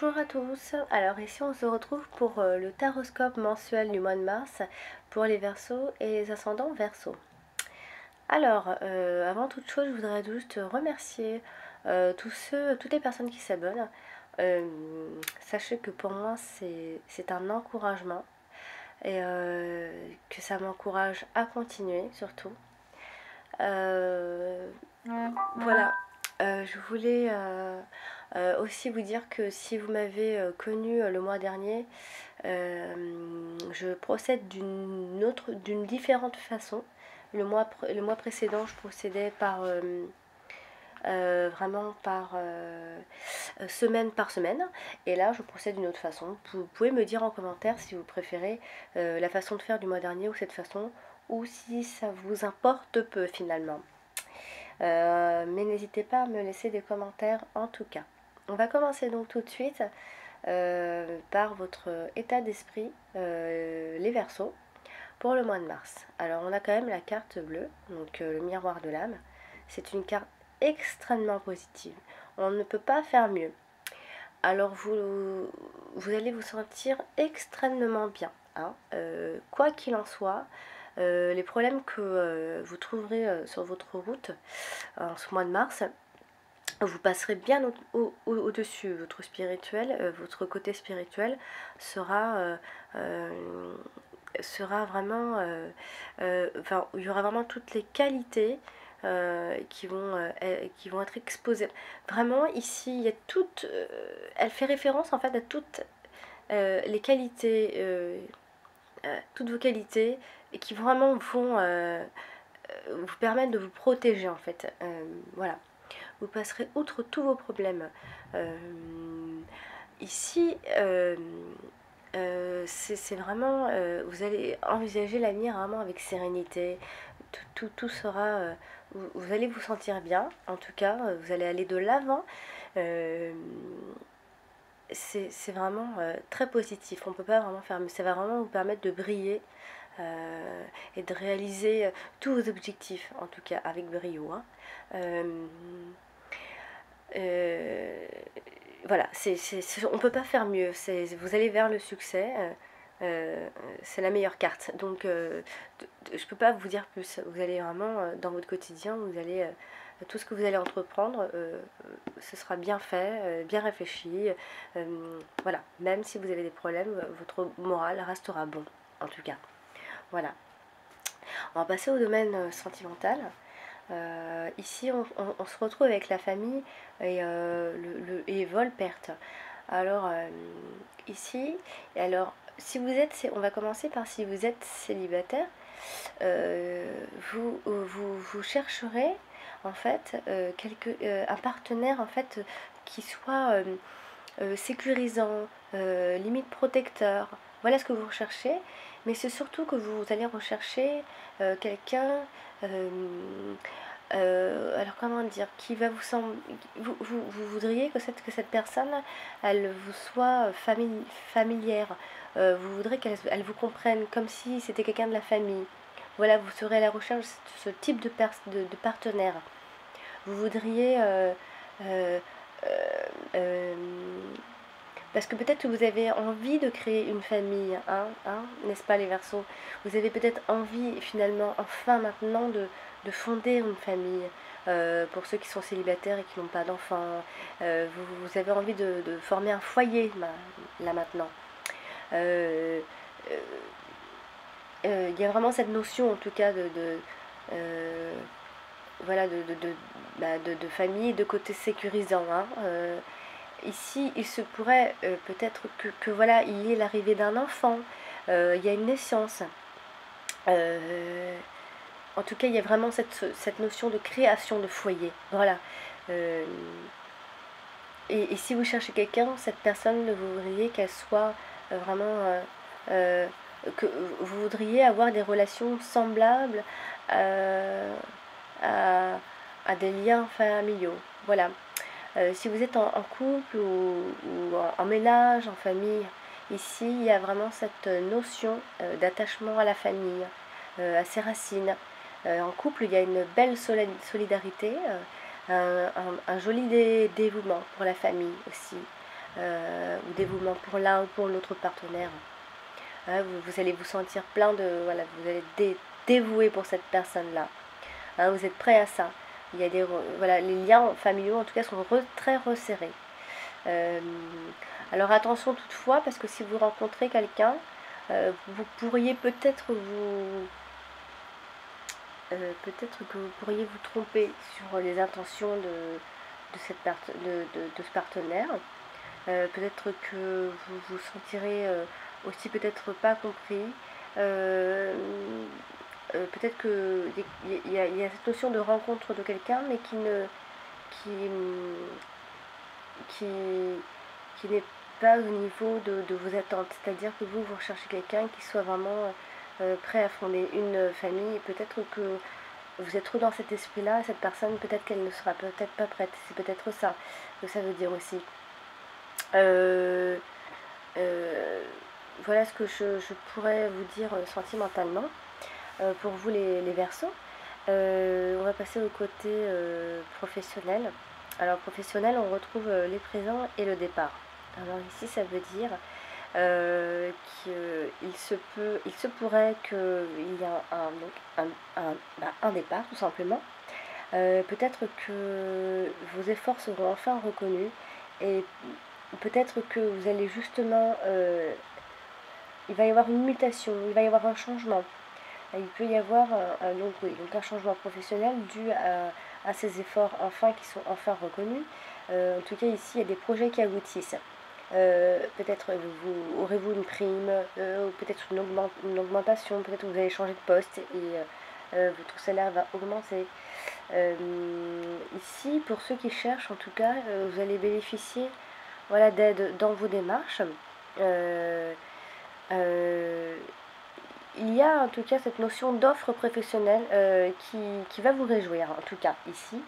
Bonjour à tous, alors ici on se retrouve pour le taroscope mensuel du mois de mars pour les Verseaux et les ascendants Verseaux. Alors, avant toute chose, je voudrais juste remercier toutes les personnes qui s'abonnent. Sachez que pour moi c'est un encouragement et que ça m'encourage à continuer surtout. Voilà, je voulais aussi vous dire que si vous m'avez connu le mois dernier, je procède d'une différente façon. Le mois précédent, je procédais vraiment par semaine par semaine. Et là, je procède d'une autre façon. Vous pouvez me dire en commentaire si vous préférez la façon de faire du mois dernier ou cette façon, ou si ça vous importe peu finalement. Mais n'hésitez pas à me laisser des commentaires en tout cas. On va commencer donc tout de suite par votre état d'esprit, les Verseaux, pour le mois de mars. Alors on a quand même la carte bleue, donc le miroir de l'âme. C'est une carte extrêmement positive. On ne peut pas faire mieux. Alors vous allez vous sentir extrêmement bien, hein. Quoi qu'il en soit, les problèmes que vous trouverez sur votre route en ce mois de mars, vous passerez bien au-dessus. Votre spirituel, votre côté spirituel sera vraiment, enfin, il y aura vraiment toutes les qualités qui vont être exposées. Vraiment, ici, il y a toutes, elle fait référence en fait à toutes les qualités, toutes vos qualités, et qui vraiment vont vous permettre de vous protéger en fait. Voilà, vous passerez outre tous vos problèmes. Ici, c'est vraiment, vous allez envisager l'avenir vraiment avec sérénité. Tout sera, vous allez vous sentir bien, en tout cas, vous allez aller de l'avant. C'est vraiment très positif. On peut pas vraiment faire, mais ça va vraiment vous permettre de briller et de réaliser tous vos objectifs, en tout cas avec brio, hein. Voilà, on peut pas faire mieux. Vous allez vers le succès. C'est la meilleure carte. Donc, je peux pas vous dire plus. Vous allez vraiment, dans votre quotidien, tout ce que vous allez entreprendre, ce sera bien fait, bien réfléchi. Voilà, même si vous avez des problèmes, votre moral restera bon, en tout cas. Voilà. On va passer au domaine sentimental. Ici, on se retrouve avec la famille et vol-perte. Alors, ici, si vous êtes, on va commencer par si vous êtes célibataire, vous chercherez en fait un partenaire en fait qui soit sécurisant, limite protecteur. Voilà ce que vous recherchez, mais c'est surtout que vous allez rechercher quelqu'un, alors comment dire, qui va vous sembler, vous voudriez que cette personne, elle vous soit familière. Vous voudrez qu'elle vous comprenne comme si c'était quelqu'un de la famille. Voilà, vous serez à la recherche de ce type de partenaire. Vous voudriez euh, euh, parce que peut-être que vous avez envie de créer une famille, n'est-ce pas les Verseaux? Vous avez peut-être envie finalement, enfin maintenant, de fonder une famille. Pour ceux qui sont célibataires et qui n'ont pas d'enfants, vous avez envie de former un foyer là maintenant. Euh, Il y a vraiment cette notion en tout cas euh, voilà, de famille, de côté sécurisant, hein. Ici, il se pourrait peut-être que voilà, il y ait l'arrivée d'un enfant, il y a une naissance. En tout cas, il y a vraiment cette notion de création de foyer. Voilà. Euh, et si vous cherchez quelqu'un, cette personne, vous voudriez qu'elle soit vraiment... euh, que vous voudriez avoir des relations semblables euh, à, à des liens familiaux. Voilà. Si vous êtes en couple ou en ménage, en famille, ici il y a vraiment cette notion d'attachement à la famille, à ses racines. En couple, il y a une belle solidarité, un joli dévouement pour la famille aussi. ou dévouement pour l'un ou pour l'autre partenaire. Vous allez vous sentir plein de... Voilà, vous allez être dévoué pour cette personne-là. Vous êtes prêt à ça. Il y a voilà, les liens familiaux, en tout cas, sont très resserrés. Alors attention toutefois, parce que si vous rencontrez quelqu'un, vous pourriez peut-être peut-être que vous pourriez vous tromper sur les intentions de ce partenaire. Peut-être que vous vous sentirez aussi peut-être pas compris. Peut-être qu'il y a cette notion de rencontre de quelqu'un, mais qui, qui, qui n'est pas au niveau de vos attentes. C'est-à-dire que vous recherchez quelqu'un qui soit vraiment prêt à fonder une famille. Et peut-être que vous êtes trop dans cet esprit-là, cette personne, peut-être qu'elle ne sera peut-être pas prête. C'est peut-être ça que ça veut dire aussi. Voilà ce que je pourrais vous dire sentimentalement. Pour vous les Verseaux, on va passer au côté professionnel. Alors professionnel, on retrouve les présents et le départ. Alors ici, ça veut dire qu'il se pourrait qu'il y ait un départ, tout simplement. Peut-être que vos efforts seront enfin reconnus et peut-être que vous allez justement... il va y avoir une mutation, il va y avoir un changement. Il peut y avoir donc un changement professionnel dû à ces efforts enfin qui sont enfin reconnus. En tout cas, ici, il y a des projets qui aboutissent. Peut-être aurez-vous une prime, ou peut-être une augmentation, peut-être que vous allez changer de poste et votre salaire va augmenter. Ici, pour ceux qui cherchent, en tout cas, vous allez bénéficier voilà, d'aide dans vos démarches. Il y a en tout cas cette notion d'offre professionnelle qui va vous réjouir, en tout cas ici,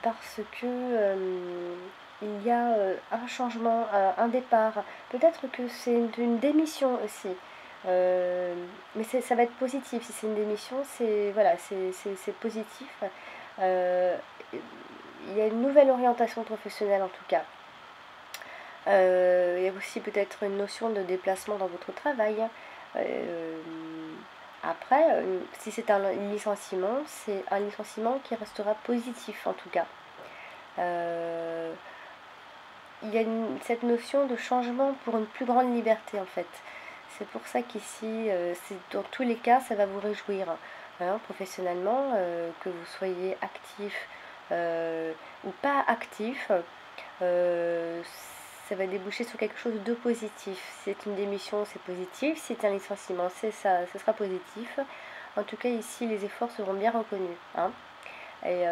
parce que il y a un changement, un départ. Peut-être que c'est une démission aussi. Mais ça va être positif. Si c'est une démission, c'est voilà, c'est positif. Il y a une nouvelle orientation professionnelle en tout cas. Il y a aussi peut-être une notion de déplacement dans votre travail. Après, si c'est un licenciement, c'est un licenciement qui restera positif en tout cas. Il y a cette notion de changement pour une plus grande liberté en fait. C'est pour ça qu'ici, dans tous les cas, ça va vous réjouir. Professionnellement, que vous soyez actif ou pas actif, ça va déboucher sur quelque chose de positif. Si c'est une démission, c'est positif. Si c'est un licenciement, c'est ça, ce sera positif. En tout cas, ici, les efforts seront bien reconnus. Et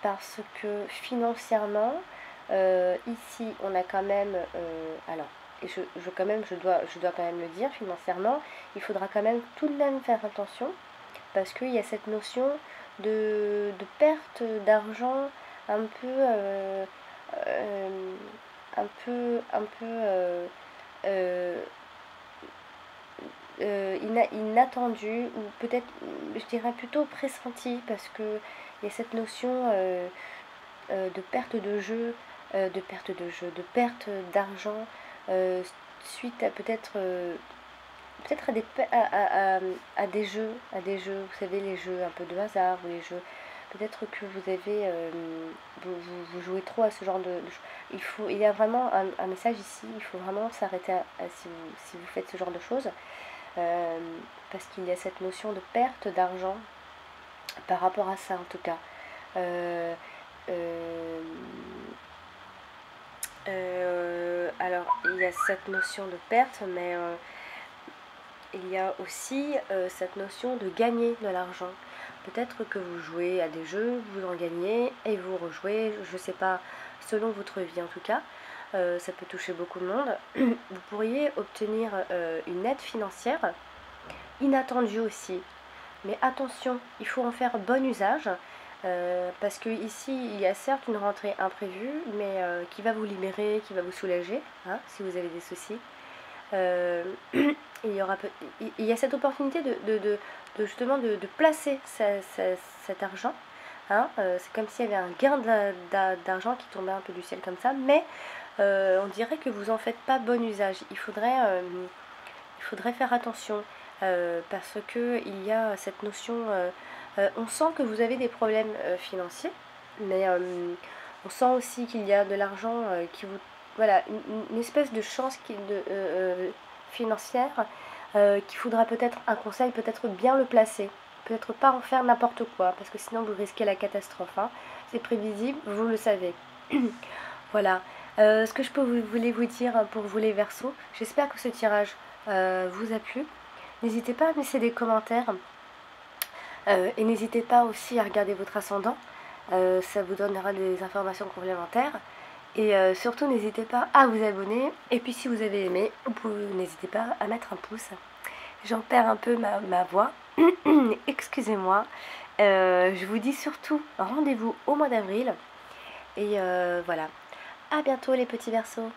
parce que financièrement, ici, on a quand même... alors, et je dois quand même le dire, financièrement, il faudra quand même tout de même faire attention parce qu'il y a cette notion de perte d'argent un peu... un peu inattendu ou peut-être je dirais plutôt pressenti parce que il y a cette notion de perte de jeu, de perte d'argent suite à peut-être peut-être à des jeux, vous savez, les jeux un peu de hasard ou les jeux. Peut-être que vous avez, vous jouez trop à ce genre de il y a vraiment un message ici. Il faut vraiment s'arrêter si vous faites ce genre de choses, parce qu'il y a cette notion de perte d'argent par rapport à ça en tout cas. Alors il y a cette notion de perte, mais il y a aussi cette notion de gagner de l'argent. Peut-être que vous jouez à des jeux, vous en gagnez et vous rejouez, je ne sais pas, selon votre vie en tout cas. Ça peut toucher beaucoup de monde. Vous pourriez obtenir une aide financière, inattendue aussi. Mais attention, il faut en faire bon usage. Parce que ici, il y a certes une rentrée imprévue, mais qui va vous libérer, qui va vous soulager, si vous avez des soucis. Il y a cette opportunité justement de placer cet argent hein, c'est comme s'il y avait un gain d'argent qui tombait un peu du ciel comme ça, mais on dirait que vous en faites pas bon usage. Il faudrait faire attention parce que il y a cette notion, on sent que vous avez des problèmes financiers, mais on sent aussi qu'il y a de l'argent qui vous... Voilà, une espèce de chance financière qu'il faudra peut-être un conseil, peut-être bien le placer. Peut-être pas en faire n'importe quoi, parce que sinon vous risquez la catastrophe, hein. C'est prévisible, vous le savez. Voilà. Ce que je voulais vous dire pour vous les Verseaux, j'espère que ce tirage vous a plu. N'hésitez pas à me laisser des commentaires et n'hésitez pas aussi à regarder votre ascendant. Ça vous donnera des informations complémentaires. Et surtout, n'hésitez pas à vous abonner. Et puis, si vous avez aimé, n'hésitez pas à mettre un pouce. J'en perds un peu ma voix. Excusez-moi. Je vous dis surtout rendez-vous au mois d'avril. Et voilà. À bientôt les petits Verseaux.